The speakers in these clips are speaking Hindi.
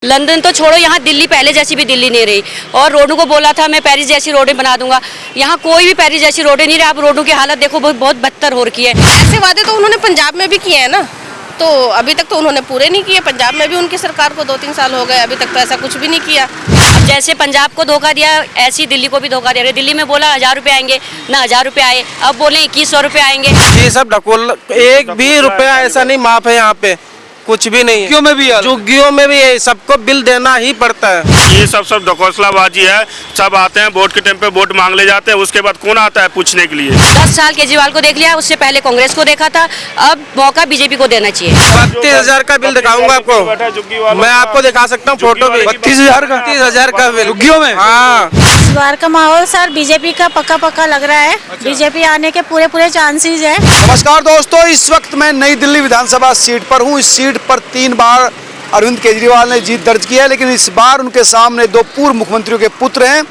लंदन तो छोड़ो, यहाँ दिल्ली पहले जैसी भी दिल्ली नहीं रही। और रोडों को बोला था मैं पेरिस जैसी रोडें बना दूंगा, यहाँ कोई भी पेरिस जैसी रोडें नहीं रही। आप रोडों की हालत देखो, बहुत बदतर हो रखी है। ऐसे वादे तो उन्होंने पंजाब में भी किए हैं ना, तो अभी तक तो उन्होंने पूरे नहीं किए। पंजाब में भी उनकी सरकार को 2-3 साल हो गए, अभी तक तो ऐसा कुछ भी नहीं किया। अब जैसे पंजाब को धोखा दिया, ऐसी दिल्ली को भी धोखा दे रहे। दिल्ली में बोला 1000 रुपये आएंगे, ना 1000 रुपये आए। अब बोले 2100 रुपये आएंगे। ये सब ढकोल, एक भी रुपया ऐसा नहीं माफ है यहाँ पे, कुछ भी नहीं है। झुग्गियों में भी झुग्गियों में भी है, सबको बिल देना ही पड़ता है। ये सब ढकोसलाबाजी है। सब आते हैं वोट के टाइम पे वोट मांग ले जाते हैं, उसके बाद कौन आता है पूछने के लिए। 10 साल केजरीवाल को देख लिया, उससे पहले कांग्रेस को देखा था। अब मौका बीजेपी को देना चाहिए। 32,000 का बिल दिखाऊंगा आपको, मैं आपको दिखा सकता हूँ फोटो भी। 32,000 का 32,000 का बिल झुग्गियों में। हाँ, इस बार का माहौल सर बीजेपी का पक्का लग रहा है। बीजेपी आने के पूरे चांसेस है। नमस्कार दोस्तों, इस वक्त मैं नई दिल्ली विधानसभा सीट पर हूँ। इस सीट पर 3 बार अरविंद केजरीवाल ने जीत दर्ज की है, लेकिन इस बार उनके सामने 2 पूर्व मुख्यमंत्रियों के पुत्र हैं,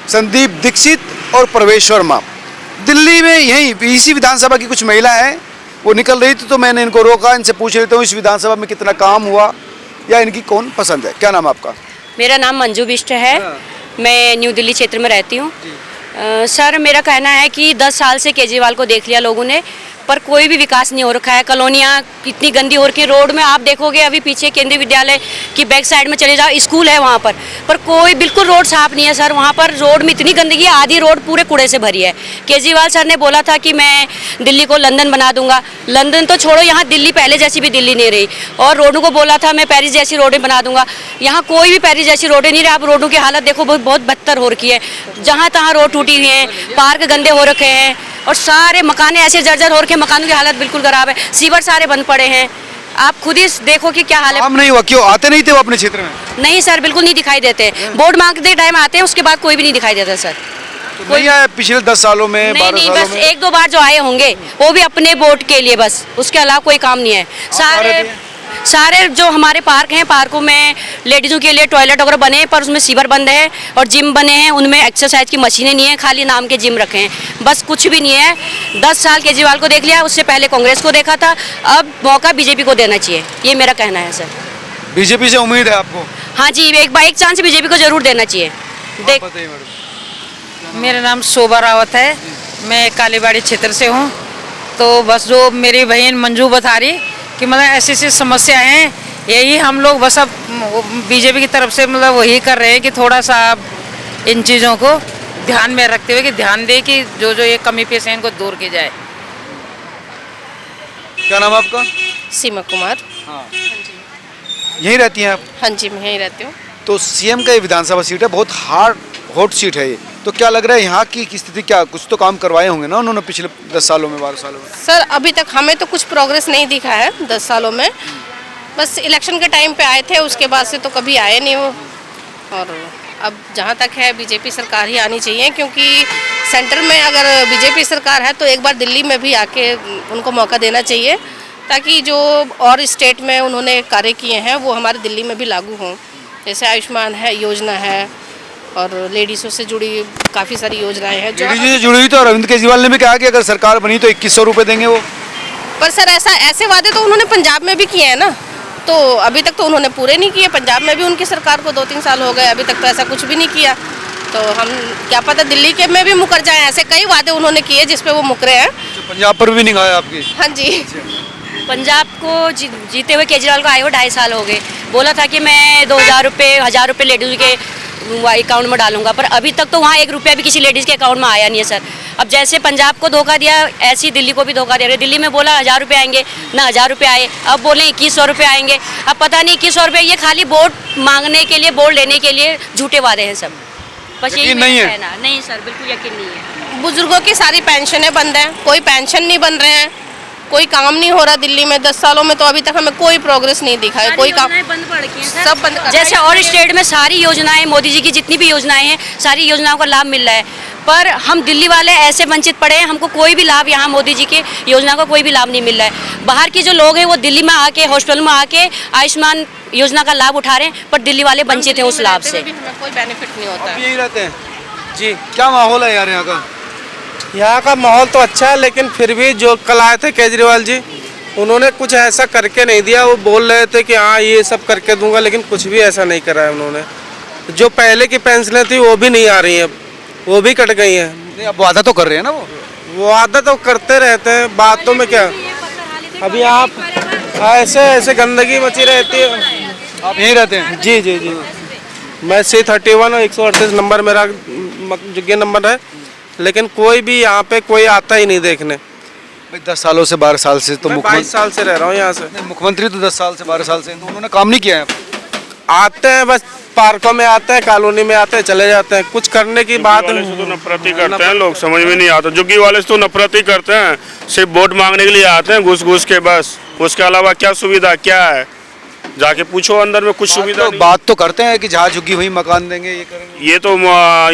संदीप दीक्षित और प्रवेश वर्मा। दिल्ली में यहीं इसी विधानसभा की कुछ महिला हैं, वो निकल रही थी तो मैंने इनको रोका। इनसे पूछ लेता हूँ इस विधानसभा में कितना काम हुआ या इनकी कौन पसंद है। क्या नाम है आपका? मेरा नाम मंजू बिष्ट है। मैं न्यू दिल्ली क्षेत्र में रहती हूँ। सर, मेरा कहना है कि 10 साल से केजरीवाल को देख लिया लोगों ने, पर कोई भी विकास नहीं हो रखा है। कॉलोनियाँ इतनी गंदी हो रखी है। रोड में आप देखोगे, अभी पीछे केंद्रीय विद्यालय की बैक साइड में चले जाओ, स्कूल है वहाँ पर कोई बिल्कुल रोड साफ नहीं है सर। वहाँ पर रोड में इतनी गंदगी है, आधी रोड पूरे कूड़े से भरी है। केजरीवाल सर ने बोला था कि मैं दिल्ली को लंदन बना दूंगा। लंदन तो छोड़ो, यहाँ दिल्ली पहले जैसी भी दिल्ली नहीं रही। और रोडों को बोला था मैं पेरिस जैसी रोडें बना दूंगा, यहाँ कोई भी पेरिस जैसी रोडें नहीं रही। आप रोडों की हालत देखो, बहुत बदतर हो रखी है। जहाँ तहाँ रोड टूटी हुई है, पार्क गंदे हो रखे हैं, और सारे मकान ऐसे जर्जर हो रखे हैं। मकानों की हालत बिल्कुल खराब है। सीवर सारे बंद पड़े हैं। आप खुद ही देखो कि क्या हाल है। काम नहीं हुआ, क्यों आते नहीं थे वो अपने क्षेत्र में? नहीं सर, बिल्कुल नहीं दिखाई देते। वोट मांगते टाइम आते हैं, उसके बाद कोई भी नहीं दिखाई देता सर। तो नहीं आया पिछले 10 सालों में, 12 नहीं, सालों बस में? 1-2 बार जो आए होंगे वो भी अपने वोट के लिए, बस उसके अलावा कोई काम नहीं है। सारे जो हमारे पार्क हैं, पार्कों में लेडीज़ों के लिए टॉयलेट वगैरह बने हैं, पर उसमें सीवर बंद है। और जिम बने हैं, उनमें एक्सरसाइज की मशीनें नहीं है, खाली नाम के जिम रखे हैं, बस कुछ भी नहीं है। 10 साल केजरीवाल को देख लिया, उससे पहले कांग्रेस को देखा था। अब मौका बीजेपी को देना चाहिए, ये मेरा कहना है सर। बीजेपी से उम्मीद है आपको? हाँ जी, एक चांस बीजेपी को जरूर देना चाहिए। देख, बताइए मैडम। मेरा नाम शोभा रावत है, मैं कालीबाड़ी क्षेत्र से हूँ। तो बस जो मेरी बहन मंजू बता रही कि मतलब ऐसी समस्या हैं, यही हम लोग बस अब बीजेपी की तरफ से मतलब वही कर रहे हैं कि थोड़ा सा आप इन चीज़ों को ध्यान में रखते हुए कि ध्यान दे कि जो ये कमी पेश है इनको दूर की जाए। क्या नाम है आपका? सीमा कुमार। हाँ, यहीं रहती हैं आप? हाँ जी, मैं यहीं रहती हूँ। तो सीएम का ये विधानसभा सीट है, बहुत हॉट सीट है ये, तो क्या लग रहा है यहाँ की स्थिति? क्या कुछ तो काम करवाए होंगे ना उन्होंने पिछले 10 सालों में, 12 सालों में? सर, अभी तक हमें तो कुछ प्रोग्रेस नहीं दिखा है 10 सालों में। बस इलेक्शन के टाइम पे आए थे, उसके बाद से तो कभी आए नहीं वो। और अब जहाँ तक है बीजेपी सरकार ही आनी चाहिए, क्योंकि सेंटर में अगर बीजेपी सरकार है तो एक बार दिल्ली में भी आके उनको मौका देना चाहिए, ताकि जो और स्टेट में उन्होंने कार्य किए हैं वो हमारे दिल्ली में भी लागू हों। जैसे आयुष्मान है योजना है, और लेडीज़ों से जुड़ी काफ़ी सारी योजनाएं हैं। लेडीज़ से जुड़ी हुई तो अरविंद केजरीवाल ने भी कहा कि अगर सरकार बनी तो 2100 रुपये देंगे वो। पर सर, ऐसे वादे तो उन्होंने पंजाब में भी किए हैं ना, तो अभी तक तो उन्होंने पूरे नहीं किए। पंजाब में भी उनकी सरकार को 2-3 साल हो गए, अभी तक तो ऐसा कुछ भी नहीं किया। तो हम क्या पता दिल्ली के में भी मुकर जाएं। ऐसे कई वादे उन्होंने किए जिसपे वो मुकरे हैं। पंजाब पर भी निगाह है आपकी? हाँ जी। पंजाब को जीते हुए केजरीवाल को आए हुए 2.5 साल हो गए। बोला था कि मैं 2000 रुपये 1000 रुपये लेडीज़ के अकाउंट में डालूंगा, पर अभी तक तो वहाँ 1 रुपया भी किसी लेडीज़ के अकाउंट में आया नहीं है सर। अब जैसे पंजाब को धोखा दिया, ऐसे ही दिल्ली को भी धोखा दे रहे। दिल्ली में बोला 1000 रुपये आएंगे, ना 1000 रुपये आए। अब बोले 2100 रुपये आएंगे। अब पता नहीं 2100 रुपये, ये खाली वोट मांगने के लिए, वोट लेने के लिए झूठे वादे हैं सब। बस यही नहीं है? नहीं सर, बिल्कुल यकीन नहीं है। बुजुर्गों की सारी पेंशनें बंद हैं, कोई पेंशन नहीं बन रहे हैं, कोई काम नहीं हो रहा दिल्ली में 10 सालों में। तो अभी तक हमें कोई प्रोग्रेस नहीं दिखा है, कोई काम बंद पड़ गई हैं, सब बंद कर। जैसे और स्टेट में सारी योजनाएं, मोदी जी की जितनी भी योजनाएं हैं, सारी योजनाओं का लाभ मिल रहा है, पर हम दिल्ली वाले ऐसे वंचित पड़े हैं, हमको कोई भी लाभ यहाँ मोदी जी की योजना का कोई भी लाभ नहीं मिल रहा है। बाहर के जो लोग हैं वो दिल्ली में आके, हॉस्पिटल में आके आयुष्मान योजना का लाभ उठा रहे हैं, पर दिल्ली वाले वंचित हैं उस लाभ से। हमें कोई बेनिफिट नहीं होता है। यही रहते हैं जी। क्या माहौल है यार यहाँ का? यहाँ का माहौल तो अच्छा है, लेकिन फिर भी जो कल आए थे केजरीवाल जी, उन्होंने कुछ ऐसा करके नहीं दिया। वो बोल रहे थे कि हाँ ये सब करके दूंगा, लेकिन कुछ भी ऐसा नहीं करा है उन्होंने। जो पहले की पेंशनें थी वो भी नहीं आ रही हैं, वो भी कट गई हैं। नहीं, अब वादा तो कर रहे हैं ना वो। वादा तो करते रहते हैं, बातों में क्या। अभी आप ऐसे ऐसे गंदगी मची रहती है। आप यहीं रहते हैं? जी जी जी, मैं C31 और 138 नंबर मेरा जगह नंबर है, लेकिन कोई भी यहाँ पे कोई आता ही नहीं देखने। भाई 10 सालों से 12 साल से तो मैं 22 साल से रह रहा हूँ यहाँ से। मुख्यमंत्री तो 10 साल से 12 साल से, तो उन्होंने काम नहीं किया है। आते हैं बस, पार्कों में आते हैं, कॉलोनी में आते हैं, चले जाते हैं। कुछ करने की बात वाले से तो नफरत ही करते हैं लोग, समझ में नहीं आता। जुग्गी वाले से तो नफरत ही करते हैं, सिर्फ वोट मांगने के लिए आते हैं घुस घुस के बस। उसके अलावा क्या सुविधा क्या है, जाके पूछो अंदर में कुछ सुविधा नहीं। बात तो करते हैं कि जहाँ झुग्गी वहीं मकान देंगे, ये करेंगे।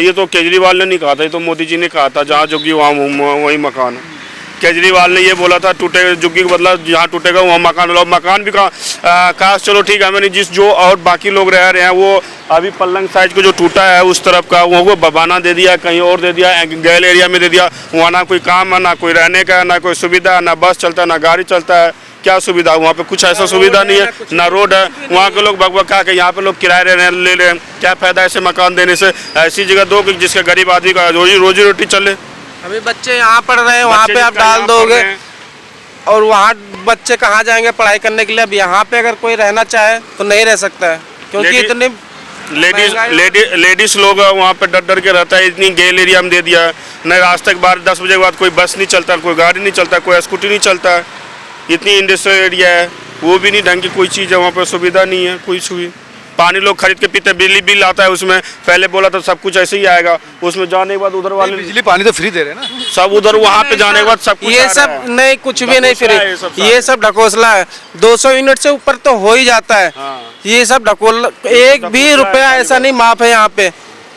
ये तो केजरीवाल ने नहीं कहा था, ये तो मोदी जी ने कहा था, जहाँ जुग्गी वहाँ वही मकान है। केजरीवाल ने ये बोला था टूटे जुग्गी के बदला जहाँ टूटेगा वहाँ मकान बनाओ। मकान भी कहा चलो ठीक है, मैंने जिस जो और बाकी लोग रह रहे हैं वो अभी पल्लंग साइज को जो टूटा है उस तरफ का वो बबाना दे दिया, कहीं और दे दिया, गैल एरिया में दे दिया। वहाँ ना कोई काम है, ना कोई रहने का, ना कोई सुविधा, ना बस चलता है, ना गाड़ी चलता है। क्या सुविधा वहाँ पे? कुछ ऐसा सुविधा नहीं है, ना रोड है। वहाँ के लोग भगवा क्या यहाँ पे लोग किराए ले रहे हैं। क्या फायदा ऐसे मकान देने से? ऐसी जगह दो कि जिसका गरीब आदमी का रोजी रोटी चले। अभी बच्चे यहाँ पढ़ रहे हैं, वहाँ पे आप डाल दोगे और वहाँ बच्चे कहाँ जाएंगे पढ़ाई करने के लिए? अब यहाँ पे अगर कोई रहना चाहे तो नहीं रह सकता है, क्योंकि इतनी लेडीज लोग वहाँ पे डर डर के रहता है। इतनी गेल एरिया में दे दिया है, न रास्ते के बाद 10 बजे के बाद कोई बस नहीं चलता, कोई गाड़ी नहीं चलता, कोई स्कूटी नहीं चलता। इतनी इंडस्ट्रियल एरिया है, वो भी नहीं ढंग की कोई चीज़ है वहाँ पर, सुविधा नहीं है कोई सुविधा। पानी लोग खरीद के पीते, बिजली बिल आता है उसमें। पहले बोला था सब कुछ ऐसे ही आएगा, उसमें जाने के बाद उधर वाले बिजली पानी तो फ्री दे रहे हैं ना सब। उधर वहाँ पे जाने के बाद सब कुछ ये सब नहीं, कुछ भी नहीं फ्री, ये सब ढकोसला है। 200 यूनिट से ऊपर तो हो ही जाता है। ये सब ढकोल, एक भी रुपया ऐसा नहीं माफ है यहाँ पे,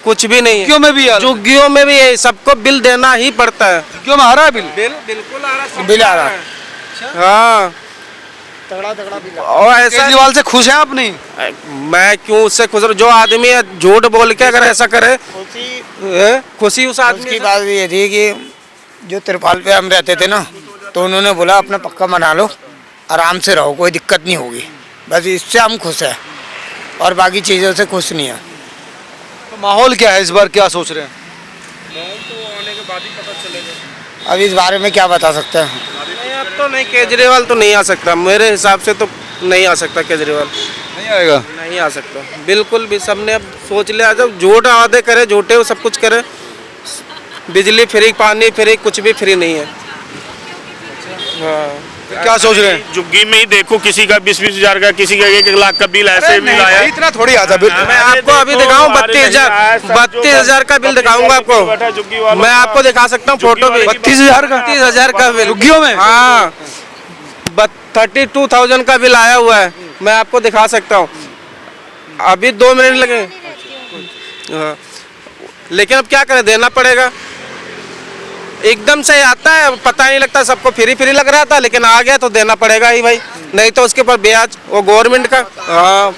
कुछ भी नहीं। झुग्गियों में भी झुग्गियों में भी है, सबको बिल देना ही पड़ता है। झुग्गियों में आ रहा है बिल? बिल्कुल आ रहा, बिल आ रहा है। हाँ, और ऐसा केजरीवाल से खुश हैं आप? नहीं, मैं क्यों उससे खुश? जो आदमी है झूठ बोल के अगर ऐसा करे, खुशी उस आदमी उसकी बात ये थी कि जो तिरपाल पे हम रहते थे ना, तो उन्होंने बोला अपना पक्का बना लो, आराम से रहो, कोई दिक्कत नहीं होगी। बस इससे हम खुश हैं और बाकी चीज़ों से खुश नहीं है। तो माहौल क्या है इस बार, क्या सोच रहे हैं? अब इस बारे में क्या बता सकते हैं? नहीं, अब तो नहीं, केजरीवाल तो नहीं आ सकता मेरे हिसाब से, तो नहीं आ सकता केजरीवाल, नहीं आएगा। नहीं आ सकता बिल्कुल भी। सबने अब सोच लिया, जब झूठ वादे करे, झूठे वो सब कुछ करे। बिजली फ्री, पानी फ्री, कुछ भी फ्री नहीं है। हाँ, क्या सोच रहे हैं? झुग्गी में ही देखो, किसी का 20-20 हजार का, किसी का 1-1 लाख का बिल ऐसे भी आया। इतना थोड़ी आता बिल। मैं आपको अभी दिखाऊं 32,000 का बिल दिखाऊंगा आपको। मैं आपको दिखा सकता हूँ फोटो भी। 32,000 का? 32,000 का बिल झुग्गियों में? हाँ, 32,000 का बिल आया हुआ है, मैं आपको दिखा सकता हूँ। अभी 2 मिनट लगे। हाँ, लेकिन अब क्या करें, देना पड़ेगा। एकदम से आता है, पता नहीं लगता, सबको फ्री फ्री लग रहा था, लेकिन आ गया तो देना पड़ेगा ही भाई, नहीं तो उसके ऊपर ब्याज, वो गवर्नमेंट का। हाँ,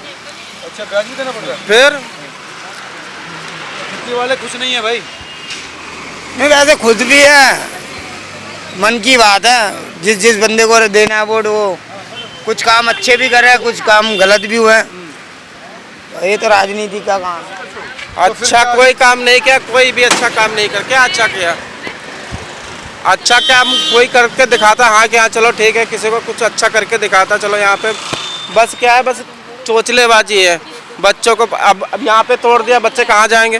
अच्छा, ब्याज भी देना पड़ रहा है? फिर झुग्गी वाले खुश नहीं है भाई? नहीं, वैसे खुद भी है, मन की बात है। जिस बंदे को देना है वोट, वो कुछ काम अच्छे भी करे, कुछ काम गलत भी हुए। ये तो राजनीति का काम है। अच्छा कोई काम नहीं किया, कोई भी अच्छा काम नहीं कर, क्या अच्छा किया? अच्छा काम कोई करके दिखाता, हाँ कि हाँ चलो ठीक है, किसी को कुछ अच्छा करके दिखाता, चलो यहाँ पे। बस क्या है, बस चोचलेबाजी है। बच्चों को अब यहाँ पे तोड़ दिया, बच्चे कहाँ जाएंगे?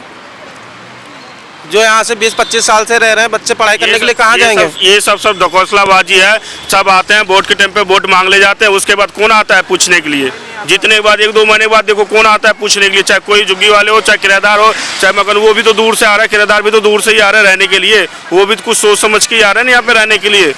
जो यहाँ से 20-25 साल से रह रहे हैं बच्चे, पढ़ाई करने के लिए कहाँ जाएंगे? ये सब ढकोसलाबाजी है। सब आते हैं वोट के टाइम पे वोट मांग ले जाते हैं, उसके बाद कौन आता है पूछने के लिए? जीतने के बाद 1-2 महीने बाद देखो कौन आता है पूछने के लिए, चाहे कोई झुग्गी वाले हो, चाहे किराएदार हो, चाहे मकान। वो भी तो दूर से आ रहा है, किराएदार भी तो दूर से ही आ रहा है रहने के लिए, वो भी तो कुछ सोच समझ के ही आ रहे हैं यहाँ पे रहने के लिए।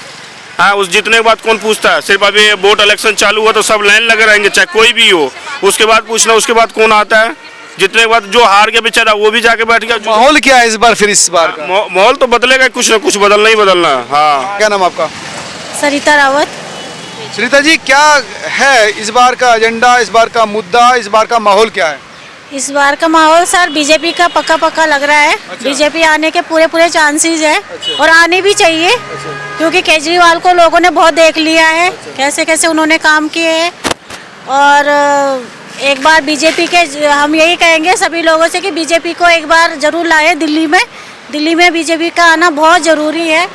हाँ, उस जीतने के बाद कौन पूछता है? सिर्फ अभी वोट इलेक्शन चालू हुआ तो सब लाइन लगे रहेंगे, चाहे कोई भी हो, उसके बाद पूछना, उसके बाद कौन आता है? जितने के बाद जो हार गया बेचारा वो भी जाके बैठ गया। माहौल क्या है इस बार फिर? इस बार का माहौल तो बदलेगा, कुछ ना कुछ बदलना ही बदलना है। हाँ, क्या नाम आपका? सरिता रावत। श्रीता जी, क्या है इस बार का एजेंडा, इस बार का मुद्दा, इस बार का माहौल क्या है? इस बार का माहौल सर बीजेपी का पक्का लग रहा है। बीजेपी आने के पूरे चांसेस है और आने भी चाहिए क्योंकि केजरीवाल को लोगों ने बहुत देख लिया है कैसे कैसे उन्होंने काम किए हैं। और एक बार बीजेपी के हम यही कहेंगे सभी लोगों से कि बीजेपी को एक बार जरूर लाए दिल्ली में बीजेपी का आना बहुत ज़रूरी है।